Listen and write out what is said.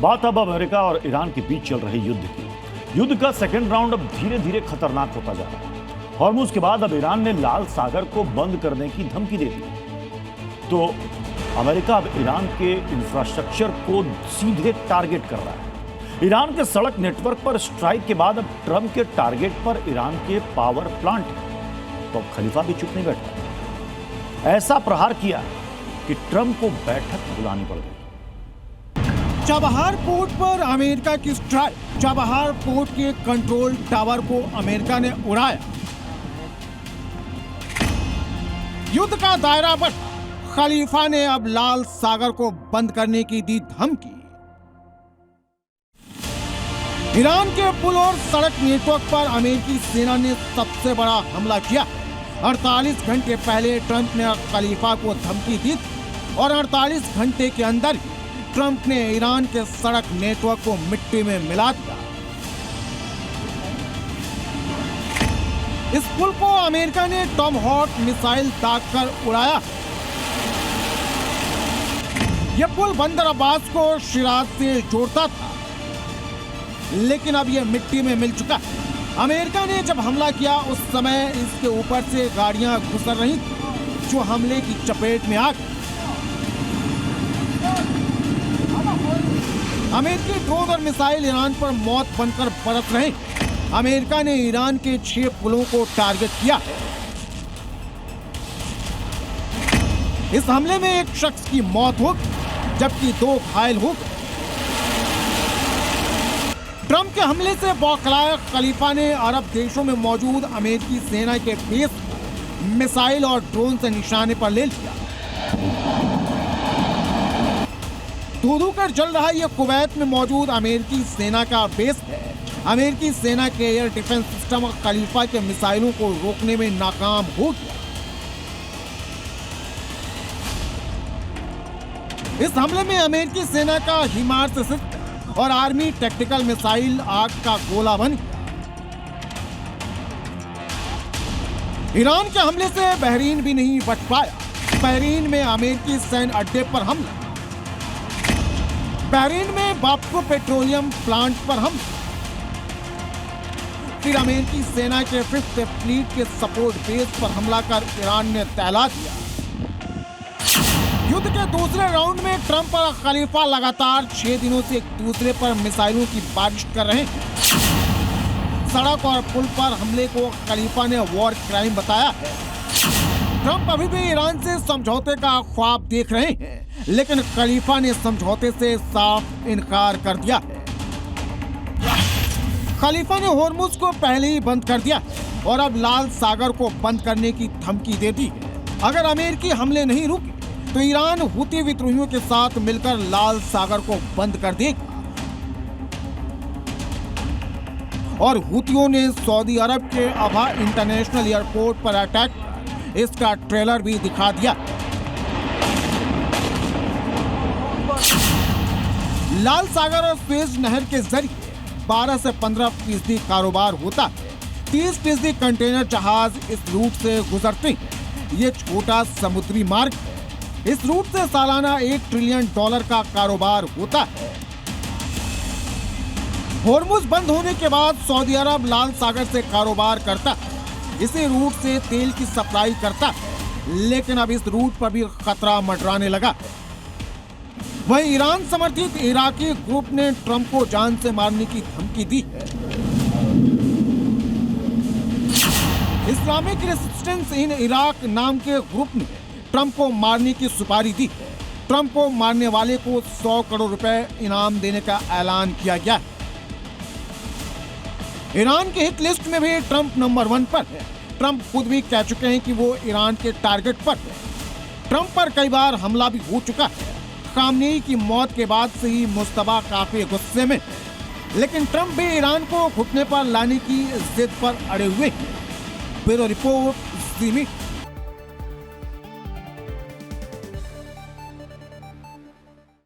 बात अब अमेरिका और ईरान के बीच चल रहे युद्ध की। युद्ध का सेकेंड राउंड अब धीरे धीरे खतरनाक होता जा रहा है। हॉर्मुज के बाद अब ईरान ने लाल सागर को बंद करने की धमकी दे दी, तो अमेरिका अब ईरान के इंफ्रास्ट्रक्चर को सीधे टारगेट कर रहा है। ईरान के सड़क नेटवर्क पर स्ट्राइक के बाद अब ट्रंप के टारगेट पर ईरान के पावर प्लांट है। तो अब खलीफा भी चुप नहीं बैठा, ऐसा प्रहार किया कि ट्रंप को बैठक बुलानी पड़ गई। चाबहार पोर्ट पर अमेरिका की स्ट्राइक। चाबहार पोर्ट के कंट्रोल टावर को अमेरिका ने उड़ाया। युद्ध का दायरा बढ़ा। खलीफा ने अब लाल सागर को बंद करने की दी धमकी। ईरान के पुल और सड़क नेटवर्क पर अमेरिकी सेना ने सबसे बड़ा हमला किया। 48 घंटे पहले ट्रंप ने खलीफा को धमकी दी और 48 घंटे के अंदर ही ट्रंप ने ईरान के सड़क नेटवर्क को मिट्टी में मिला दिया। इस पुल को अमेरिका ने टॉमहॉक मिसाइल दागकर उड़ाया। यह पुल बंदर अब्बास को शिराज से जोड़ता था, लेकिन अब यह मिट्टी में मिल चुका है। अमेरिका ने जब हमला किया उस समय इसके ऊपर से गाड़ियां गुजर रही थी जो हमले की चपेट में आ गई। अमेरिकी ड्रोन और मिसाइल ईरान पर मौत बनकर बरस रहे। अमेरिका ने ईरान के 6 पुलों को टारगेट किया। इस हमले में एक शख्स की मौत हो गई जबकि 2 घायल हो गए। ट्रंप के हमले से बौखलाए खलीफा ने अरब देशों में मौजूद अमेरिकी सेना के बेस मिसाइल और ड्रोन से निशाने पर ले लिया। धू कर जल रहा यह कुवैत में मौजूद अमेरिकी सेना का बेस है। अमेरिकी सेना के एयर डिफेंस सिस्टम खलीफा के मिसाइलों को रोकने में नाकाम हो गया। इस हमले में अमेरिकी सेना का हिमार्स सिस्टम और आर्मी टैक्टिकल मिसाइल आग का गोला बन गया। ईरान के हमले से बहरीन भी नहीं बच पाया। बहरीन में अमेरिकी सैन्य अड्डे पर हमला। बहरीन में बाप्को पेट्रोलियम प्लांट पर हमला। फिर अमेरिकी सेना के 5th फ्लीट के सपोर्ट बेस पर हमला कर ईरान ने दहला दिया। युद्ध के दूसरे राउंड में ट्रंप और खलीफा लगातार 6 दिनों से एक दूसरे पर मिसाइलों की बारिश कर रहे हैं। सड़क और पुल पर हमले को खलीफा ने वॉर क्राइम बताया है। ट्रंप अभी भी ईरान से समझौते का ख्वाब देख रहे हैं, लेकिन खलीफा ने समझौते से साफ इनकार कर दिया है। खलीफा ने हॉर्मुज को पहले ही बंद कर दिया और अब लाल सागर को बंद करने की धमकी दे दी है। अगर अमेरिकी हमले नहीं रुके तो ईरान हुती विद्रोहियों के साथ मिलकर लाल सागर को बंद कर देगा। और हुतियों ने सऊदी अरब के अबहा इंटरनेशनल एयरपोर्ट पर अटैक कर इसका ट्रेलर भी दिखा दिया। लाल सागर और सुएज नहर के जरिए 12 से 15% कारोबार होता है। 30% कंटेनर जहाज इस रूट से गुजरते हैं। ये छोटा समुद्री मार्ग है। इस रूट से सालाना $1 ट्रिलियन का कारोबार होता है। हॉर्मुज बंद होने के बाद सऊदी अरब लाल सागर से कारोबार करता है। इसी रूट से तेल की सप्लाई करता है, लेकिन अब इस रूट पर भी खतरा मंडराने लगा है। वहीं ईरान समर्थित इराकी ग्रुप ने ट्रंप को जान से मारने की धमकी दी है। इस्लामिक रेजिस्टेंस इन इराक नाम के ग्रुप ने ट्रंप को मारने की सुपारी दी है। ट्रंप को मारने वाले को 100 करोड़ रुपए इनाम देने का ऐलान किया गया है। ईरान के हिट लिस्ट में भी ट्रंप नंबर 1 पर है। ट्रंप खुद भी कह चुके हैं कि वो ईरान के टारगेट पर है। ट्रंप पर कई बार हमला भी हो चुका है। खामनेई की मौत के बाद से ही मुस्तफा काफी गुस्से में, लेकिन ट्रंप भी ईरान को घुटने पर लाने की जिद पर अड़े हुए हैं। ब्यूरो रिपोर्ट, ज़ी मीडिया।